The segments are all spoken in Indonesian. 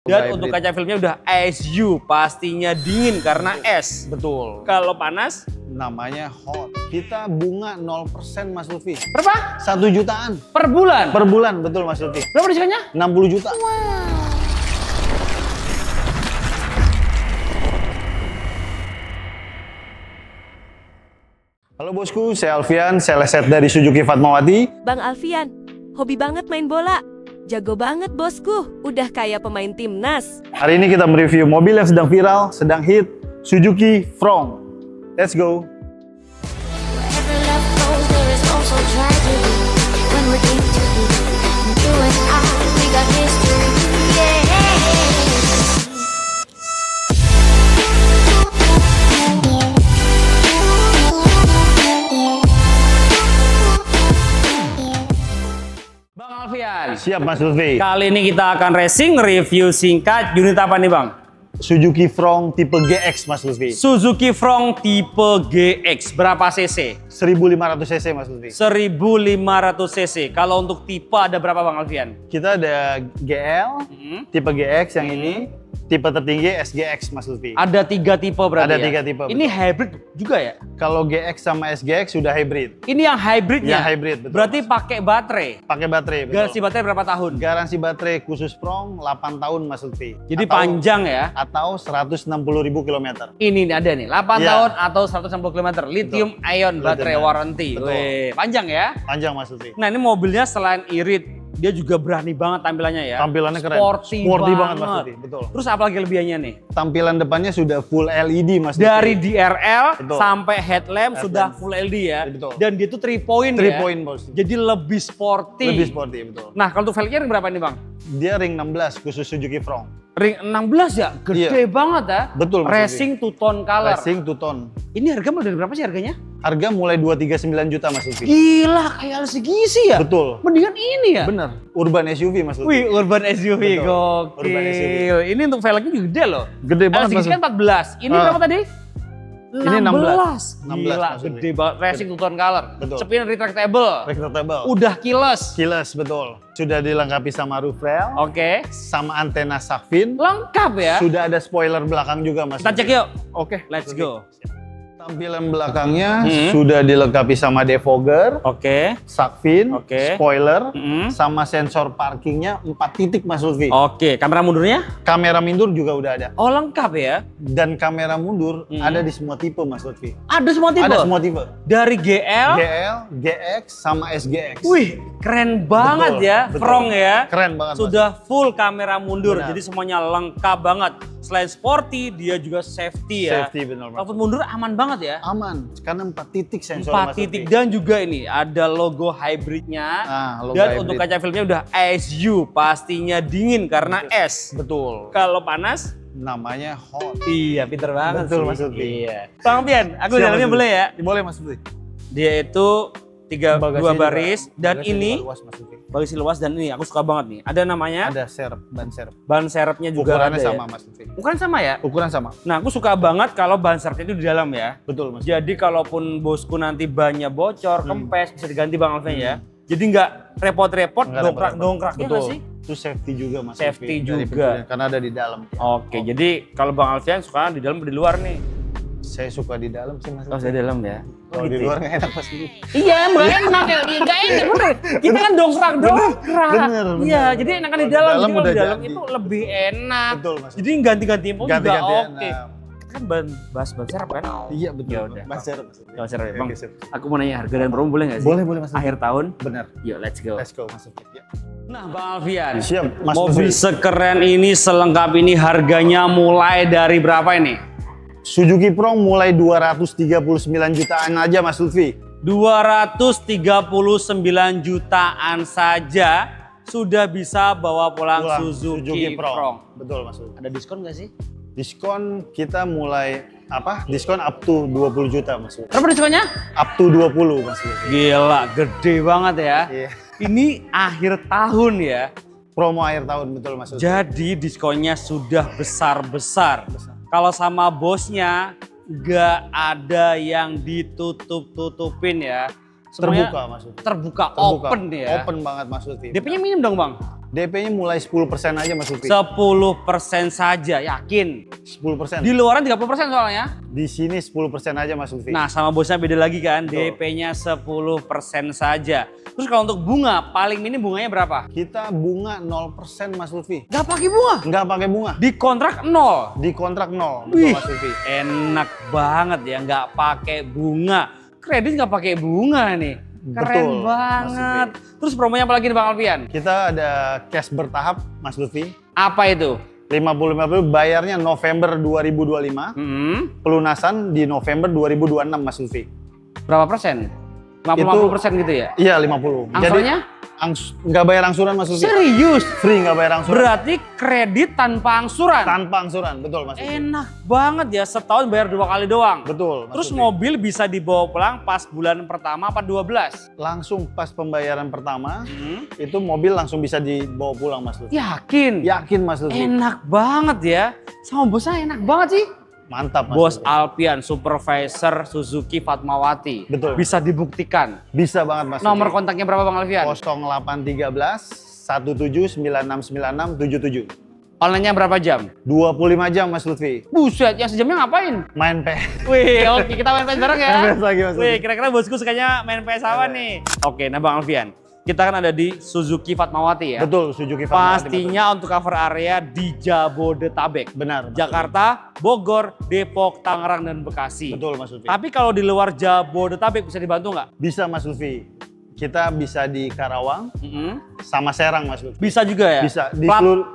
Dan untuk kaca filmnya udah ISU, pastinya dingin karena es. Betul. Kalau panas? Namanya hot. Kita bunga 0% Mas Lutfi. Berapa? 1 jutaan. Per bulan? Per bulan, betul Mas Lutfi. Berapa diskonnya? 60 juta. Wow. Halo bosku, saya Alfian, sales set dari Suzuki Fatmawati. Bang Alfian, hobi banget main bola. Jago banget bosku, udah kayak pemain timnas. Hari ini kita mereview mobil yang sedang viral, sedang hit, Suzuki Frown. Let's go. Siap Mas Lutfi. Kali ini kita akan racing review singkat unit apa nih Bang? Suzuki Frown tipe GX Mas Lutfi. Suzuki Frown tipe GX, berapa cc? 1500 cc Mas Lutfi. 1500 cc. Kalau untuk tipe ada berapa Bang Alfian? Kita ada GL, tipe GX yang ini. Tipe tertinggi SGX Mas Lutfi. Ada 3 tipe berarti. Ada 3 tipe. Ini betul. hybrid juga ya? Kalau GX sama SGX sudah hybrid. Ini yang hybridnya? Yang hybrid, betul. Berarti pakai baterai? Pakai baterai, betul. Garansi baterai berapa tahun? Garansi baterai khusus Frown 8 tahun Mas Lutfi. Jadi panjang ya? Atau 160.000 km. Ini nih ada nih, 8 ya. tahun atau 160 km. Lithium ion baterai warranty. Betul. Wih, panjang ya? Panjang Mas Lutfi. Nah ini mobilnya selain irit, dia juga berani banget tampilannya ya. Tampilannya keren. Sporty banget Mas Lutfi, betul. Terus apa lagi kelebihannya nih? Tampilan depannya sudah full LED Mas Lutfi. Dari DRL betul. sampai headlamp sudah full LED ya. Betul. Dan dia tuh 3 point 3 ya. point Bos. Jadi lebih sporty. Lebih sporty, betul. Nah kalau untuk velgnya ring berapa nih Bang? Dia ring 16 khusus Suzuki Frown. Ring 16 ya? Gede banget ya. Betul Mas Racing two tone color. Racing two tone. Ini harga mulai dari berapa sih harganya? Harga mulai 239 juta Mas Lutfi. Gila, kayak segisi ya? Betul. Mendingan ini ya? Bener. Urban SUV Mas Lutfi. Wih, urban SUV, Betul. gokil. Urban SUV. Ini untuk velgnya juga gede loh. Gede banget Mas Lutfi. Kan 14. Ini berapa tadi? Ini 16. Gila, 16 gede banget. Racing two tone color. Betul. Spion retractable. Retractable. Udah keyless. Keyless, betul. Sudah dilengkapi sama roof rail. Oke. Sama antena shark fin. Lengkap ya. Sudah ada spoiler belakang juga Mas. Kita cek yuk. Oke, Let's go. Tampilan belakangnya sudah dilengkapi sama defogger, Oke. shark fin, Oke. spoiler, sama sensor parkingnya 4 titik Mas Lutfi. Oke, kamera mundurnya? Kamera mundur juga udah ada. Oh, lengkap ya. Dan kamera mundur ada di semua tipe Mas Lutfi. Ada semua tipe? Ada semua tipe. Dari GL? GL, GX, sama SGX. Wih, keren banget Betul, ya, betul. Frong ya. Keren banget Mas. Sudah full kamera mundur, Benar. jadi semuanya lengkap banget. Selain sporty, dia juga safety ya. Safety benar Mas. Walaupun mundur aman banget ya. Aman, karena 4 titik sensor 4 Mas titik Lutfi. dan juga ini ada logo hybridnya. Logo dan hybrid. untuk kaca filmnya udah ISU, pastinya dingin karena es. Betul. Kalau panas, Namanya hot. iya pinter banget Betul, sih. Mas Lutfi. Iya. Bang Pian, aku Siap, dalamnya Mas boleh ya? Lutfi. Boleh Mas Lutfi. Dia itu 2 Bagasinya baris juga- dan bagasinya ini juga luas, Mas Lutfi. bagasi luas dan ini aku suka banget nih. Ada namanya Ada serep, ban serep. ban serepnya juga Ukurannya ada sama ya. Mas Lutfi. Ukuran sama ya? Ukuran sama. Nah, aku suka banget kalau ban serepnya itu di dalam ya. Betul Mas. Jadi kalaupun bosku nanti bannya bocor, kempes bisa diganti Bang Alvin ya. Jadi nggak repot-repot Nggak dongkrak-dongkraknya Betul. nggak sih? Itu safety juga Mas. Safety Lutfi, dari juga. pencurian, karena ada di dalam. Oke, jadi kalau Bang Alfian suka di dalam atau di luar nih? Saya suka di dalam sih Mas. Oh, saya di dalam ya. Kalau di luar nggak enak Mas Lutfi. Iya, nggak enak ya. Nggak enak, bener. Kita kan dongkrak. bener. Iya, jadi enakan di Kalau dalam. di dalam Jadi kalau udah di dalam jadi. itu lebih enak. Betul Mas. Jadi ganti-ganti pun juga Ganti-gantian, oke. nah. Kita kan bahas ban serep kan? Iya betul. Ya udah. Ban serep Mas Lutfi. Ban serep ya, Oke, Bang. oke, sip. Aku mau nanya harga dan promo boleh nggak sih? Boleh Mas Lutfi. Akhir tahun. Benar. Yuk, let's go. Let's go Mas Lutfi. Ya. Nah, Bang Alfian. Siap Mas Mobil Lutfi. sekeren ini, selengkap ini harganya mulai dari berapa ini? Suzuki Frown mulai 239 jutaan aja Mas Lutfi. 239 jutaan saja sudah bisa bawa pulang Suzuki Frown. Betul Mas Lutfi. Ada diskon nggak sih? Diskon kita mulai Diskon up to 20 juta Mas Lutfi. Berapa diskonnya? Up to 20 Mas Lutfi. Gila, gede banget ya. Iya. Ini akhir tahun ya. Promo akhir tahun betul Mas Lutfi. Jadi diskonnya sudah besar-besar. Kalau sama bosnya nggak ada yang ditutup-tutupin ya. Semuanya Terbuka Mas Lutfi. terbuka, open ya. Open banget Mas Lutfi. DP-nya minim dong Bang? DP-nya mulai 10% aja Mas Lutfi. 10% saja, yakin? 10%. Di luaran 30% soalnya. Di sini 10% aja Mas Lutfi. Nah sama bosnya beda lagi kan, Betul. DP-nya 10% saja. Terus kalau untuk bunga, paling minim bunganya berapa? Kita bunga 0% Mas Lutfi. Nggak pakai bunga? Nggak pakai bunga. Di kontrak 0? Di kontrak 0, Wih, betul Mas Lutfi. enak banget ya, nggak pakai bunga. Kredit nggak pakai bunga nih. Keren Betul, banget. Mas Lutfi. Terus promonya apa lagi nih Bang Alfian? Kita ada cash bertahap Mas Lutfi. Apa itu? 50-50 bayarnya November 2025. Pelunasan di November 2026 Mas Lutfi. Berapa persen? 50% gitu ya? Iya 50. Angsurannya? Nggak bayar angsuran Mas Lutfi. Serius? Free nggak bayar angsuran. Berarti kredit tanpa angsuran? Tanpa angsuran, betul Mas Lutfi. Enak banget ya, setahun bayar 2 kali doang. Betul Mas Terus Lutfi. mobil bisa dibawa pulang pas bulan pertama apa 12? Langsung pas pembayaran pertama, itu mobil langsung bisa dibawa pulang Mas Lutfi. Yakin? Yakin Mas Lutfi. Enak banget ya. Sama bosnya enak banget sih. Mantap Mas Bos Lutfi. Alpian, supervisor Suzuki Fatmawati. Betul. Bisa dibuktikan. Bisa banget Mas Nomor Lutfi. kontaknya berapa Bang Alfian? 0813 17969677. Online-nya berapa jam? 25 jam Mas Lutfi. Buset, yang sejamnya ngapain? Main PS. Wih, oke kita main PS bareng ya. Main PS lagi, Mas. Wih, kira-kira bosku sukanya main PS apa nih? Oke, nah Bang Alfian, kita kan ada di Suzuki Fatmawati ya. Betul, Suzuki Fatmawati. Pastinya untuk cover area di Jabodetabek. Benar. Mas Jakarta, Bogor, Depok, Tangerang, dan Bekasi. Lutfi. Betul Mas Lutfi. Tapi kalau di luar Jabodetabek bisa dibantu nggak? Bisa Mas Lutfi. Kita bisa di Karawang sama Serang Mas Lutfi. Bisa juga ya? Bisa di Plat- seluruh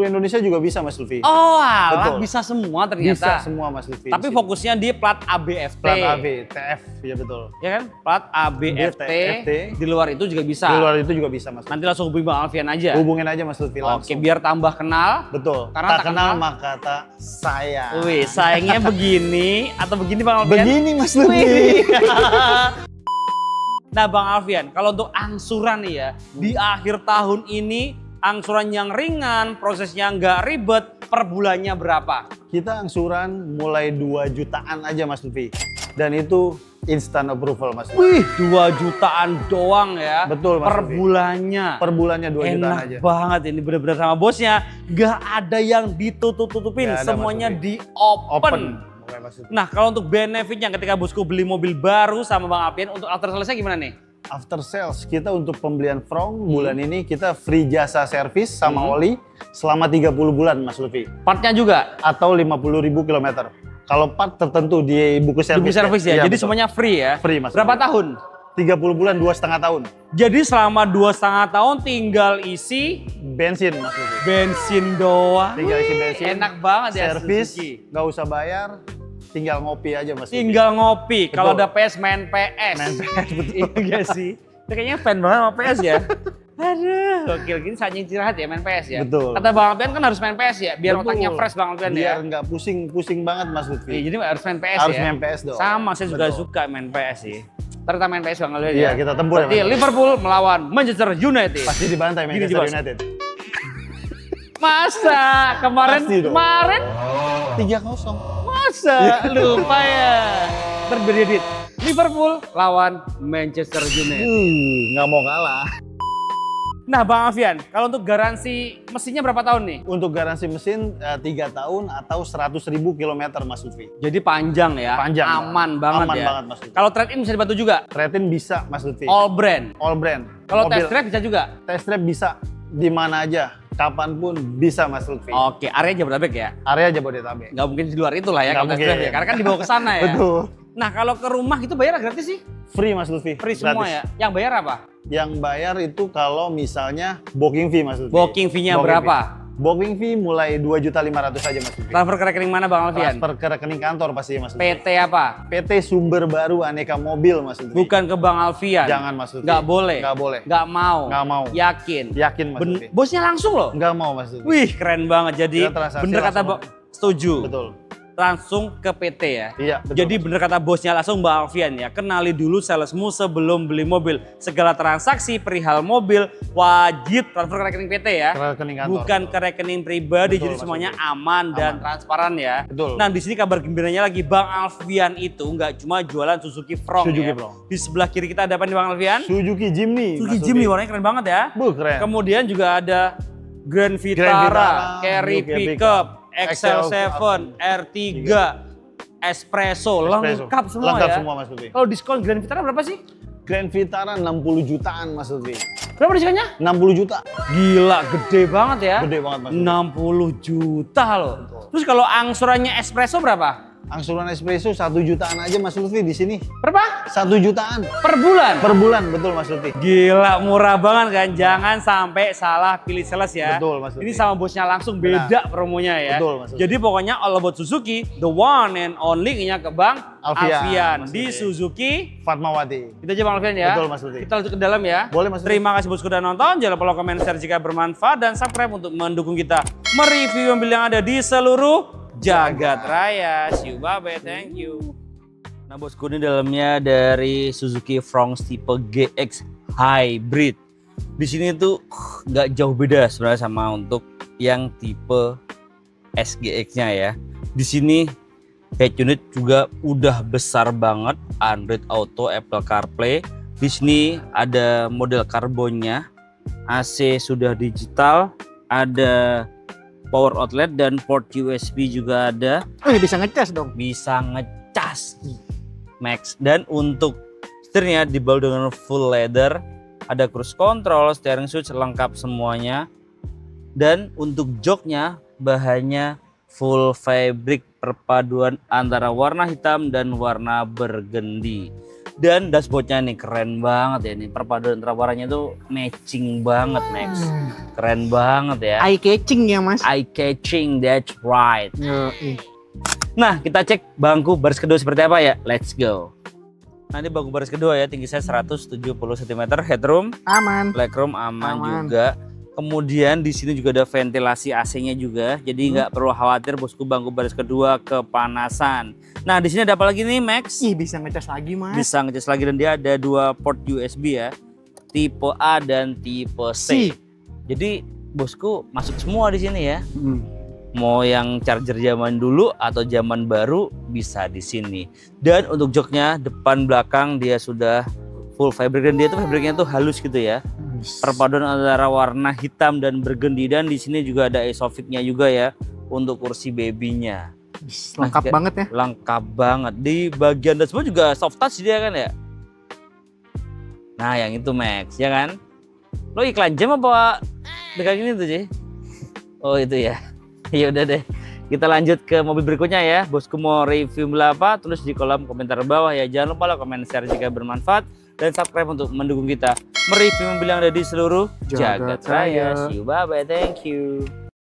Indonesia juga bisa Mas Lutfi. Oh alah, Betul. bisa semua Bisa ternyata. semua Mas Lutfi. Tapi di sini. fokusnya di plat ABFT. Plat AB, TF, ya betul. Ya kan? Plat ABFT. TFT. Di luar itu juga bisa. Di luar itu juga bisa Mas Lutfi. Nanti langsung hubungi Bang Alfian aja. Hubungin aja Mas Lutfi Oke, langsung. biar tambah kenal. Betul. Karena tak tak kenal kenal, maka tak sayang. Wih, sayangnya begini atau begini Bang Alfian? Begini Mas Lutfi. Wih. Nah Bang Alfian, kalau untuk angsuran nih ya, di akhir tahun ini angsuran yang ringan, prosesnya nggak ribet, per bulannya berapa? Kita angsuran mulai 2 jutaan aja Mas Lutfi. Dan itu instant approval Mas Lutfi. Wih, 2 jutaan doang ya. Betul, Mas per Lutfi. bulannya. Per bulannya 2 jutaan Enak aja. banget ini bener-bener sama bosnya. Nggak ada yang ditutup-tutupin, Nggak ada, Mas semuanya Lutfi. di open. Pokoknya Mas Lutfi. Nah kalau untuk benefitnya ketika bosku beli mobil baru sama Bang Alfian, untuk after sales-nya gimana nih? After sales kita untuk pembelian Frong bulan ini kita free jasa servis sama oli selama 30 bulan Mas Lutfi. Partnya juga? Atau 50.000 kilometer. Kalau part tertentu di buku servis. Di servis ya, Iya, jadi betul. semuanya free ya? Free, Mas. Berapa tahun? 30 bulan 2,5 tahun. Jadi selama 2,5 tahun tinggal isi Bensin Mas Lutfi. bensin doang. Tinggal isi Wih, bensin. enak banget ya Servis, Suzuki. nggak usah bayar. Tinggal ngopi aja Mas Lutfi. Tinggal ngopi, kalau Betul. ada PS main PS. Main PS, betul. Iya gak sih? Itu kayaknya fan banget sama PS ya. Aduh, gokil gini saatnya istirahat ya main PS ya. Betul. Kata Bang Alfian kan harus main PS ya, biar Betul. otaknya fresh Bang Alfian Biar ya. nggak pusing banget Mas Lutfi. Iya, jadi harus main PS Harus ya. main PS dong. Sama, saya juga Betul. suka main PS sih. Ntar kita main PS Bang Alfian Iya, ya. kita tempur ya, Berarti Mas. Liverpool melawan Manchester United. Pasti dibantai Gini, Manchester Bos. United. Masa kemarin Pasti dong. kemarin 3-0. masa lupa ya. Berbeda Liverpool lawan Manchester United. Nggak mau kalah. Nah Bang Alfian, kalau untuk garansi mesinnya berapa tahun nih? Untuk garansi mesin 3 tahun atau 100.000 kilometer Mas Lutfi. Jadi panjang ya, Panjang. aman banget Aman ya. banget, Mas Lutfi. Kalau trade-in bisa dibantu juga? Trade-in bisa Mas Lutfi. All brand. All brand. Kalau Mobil- test drive bisa juga? Test drive bisa di mana aja, kapanpun bisa Mas Lutfi. Oke, area Jabodetabek ya? Area Jabodetabek. Nggak mungkin di luar itu lah ya Nggak kalau test drive mungkin. ya, karena kan dibawa ke sana ya. Betul. Nah kalau ke rumah itu bayar gratis sih? Free Mas Lutfi. Free semua Gratis. ya? Yang bayar apa? Yang bayar itu kalau misalnya booking fee Mas Lutfi. Booking fee-nya berapa? Fee. Booking fee mulai 2.500.000 aja Mas Lutfi. Transfer ke rekening mana Bang Alfian? Transfer ke rekening kantor pasti Mas Lutfi. PT apa? PT Sumber Baru Aneka Mobil Mas Lutfi. Bukan ke Bang Alfian? Jangan Mas Lutfi. Nggak boleh? Nggak boleh. Nggak mau? Nggak mau. Yakin? Yakin Mas Lutfi. Bosnya langsung loh? Nggak mau Mas Lutfi. Wih keren banget, jadi Kita transaksi bener kata langsung. setuju. Betul. langsung ke PT ya. Iya, betul. Jadi bener kata bosnya langsung Mbak Alfian ya, kenali dulu salesmu sebelum beli mobil. Segala transaksi perihal mobil wajib transfer ke rekening PT ya. Ke rekening kantor. Bukan ke rekening pribadi, Betul, jadi Mas semuanya Lutfi. aman dan transparan ya. Betul. Nah di sini kabar gembiranya lagi, Bang Alfian itu nggak cuma jualan Suzuki Frong Suzuki ya. Frong. Di sebelah kiri kita ada apa nih Bang Alfian? Suzuki Jimny. Suzuki Mas Jimny, Lutfi. warnanya keren banget ya. Keren. Kemudian juga ada Grand Vitara, Vitara, Carry New Carry Pickup, Excel XL7, R3, Espresso, lengkap semua Lengkap ya. semua Mas Lutfi. Kalau diskon Grand Vitara berapa sih? Grand Vitara 60 jutaan Mas Lutfi. Berapa diskonnya? 60 juta. Gila, gede banget ya. Gede banget Mas Lutfi. 60 juta loh. Terus kalau angsurannya Espresso berapa? Angsuran espresso 1 jutaan aja Mas Lutfi di sini. Berapa? 1 jutaan Per bulan? per bulan, betul Mas Lutfi. Gila, murah banget kan. Jangan sampai salah pilih sales ya. Betul, Mas Lutfi. Ini sama bosnya langsung beda promonya ya. Betul, Mas Lutfi. Jadi pokoknya all about Suzuki, the one and only-nya ke Bang Alfian, Mas di Lutfi. Suzuki. Fatmawati. Kita aja Bang Alfian ya. Betul, Mas Lutfi. Kita lanjut ke dalam ya. Boleh, Mas Lutfi. Terima kasih bosku udah nonton. Jangan lupa like, komen, share jika bermanfaat dan subscribe untuk mendukung kita mereview mobil yang ada di seluruh jagat raya. See you, bye-bye, thank you. Nah bosku, ini dalamnya dari Suzuki Frong tipe GX Hybrid. Di sini tuh nggak jauh beda sebenarnya sama untuk yang tipe SGX-nya ya. Di sini head unit juga udah besar banget, Android Auto, Apple CarPlay. Di sini ada model karbonnya, AC sudah digital, ada power outlet dan port USB juga ada. Bisa ngecas dong. Bisa ngecas Max. Dan untuk setirnya dibalut dengan full leather, ada cruise control, steering switch lengkap semuanya. Dan untuk joknya bahannya full fabric perpaduan antara warna hitam dan warna burgundy. Dan dashboardnya nih keren banget ya, nih perpaduan antara warnanya tuh matching banget Max. Keren banget ya. Eye catching ya Mas. Eye catching, that's right. Yoi. Nah, kita cek bangku baris kedua seperti apa ya. Let's go. Nah, ini bangku baris kedua ya, tinggi saya 170 cm, headroom, Aman. legroom aman Aman. juga. Kemudian di sini juga ada ventilasi AC-nya juga, jadi nggak perlu khawatir bosku bangku baris kedua kepanasan. Nah, di sini ada apa lagi nih, Max? Ih, bisa ngecas lagi Mas. Bisa ngecas lagi dan dia ada 2 port USB ya, tipe A dan tipe C. Jadi bosku masuk semua di sini ya. Mau yang charger zaman dulu atau zaman baru bisa di sini. Dan untuk joknya depan belakang dia sudah full fabric dan dia tuh fabriknya tuh halus gitu ya. Perpaduan antara warna hitam dan burgundy, dan di sini juga ada Isofix-nya juga ya untuk kursi babynya. Lengkap Nah, banget ya. Lengkap banget. Di bagian dashboard juga soft touch dia kan ya. Nah, yang itu Max, ya kan? Lo iklan jam apa dekat ini tuh, Ci? Oh, itu ya. Ya udah deh. Kita lanjut ke mobil berikutnya ya. Bosku mau review mobil apa? Tulis di kolom komentar bawah ya. Jangan lupa like, komen, share jika bermanfaat dan subscribe untuk mendukung kita mereview mobil yang ada di seluruh Jagat jagat raya. Raya. See you, bye bye, thank you.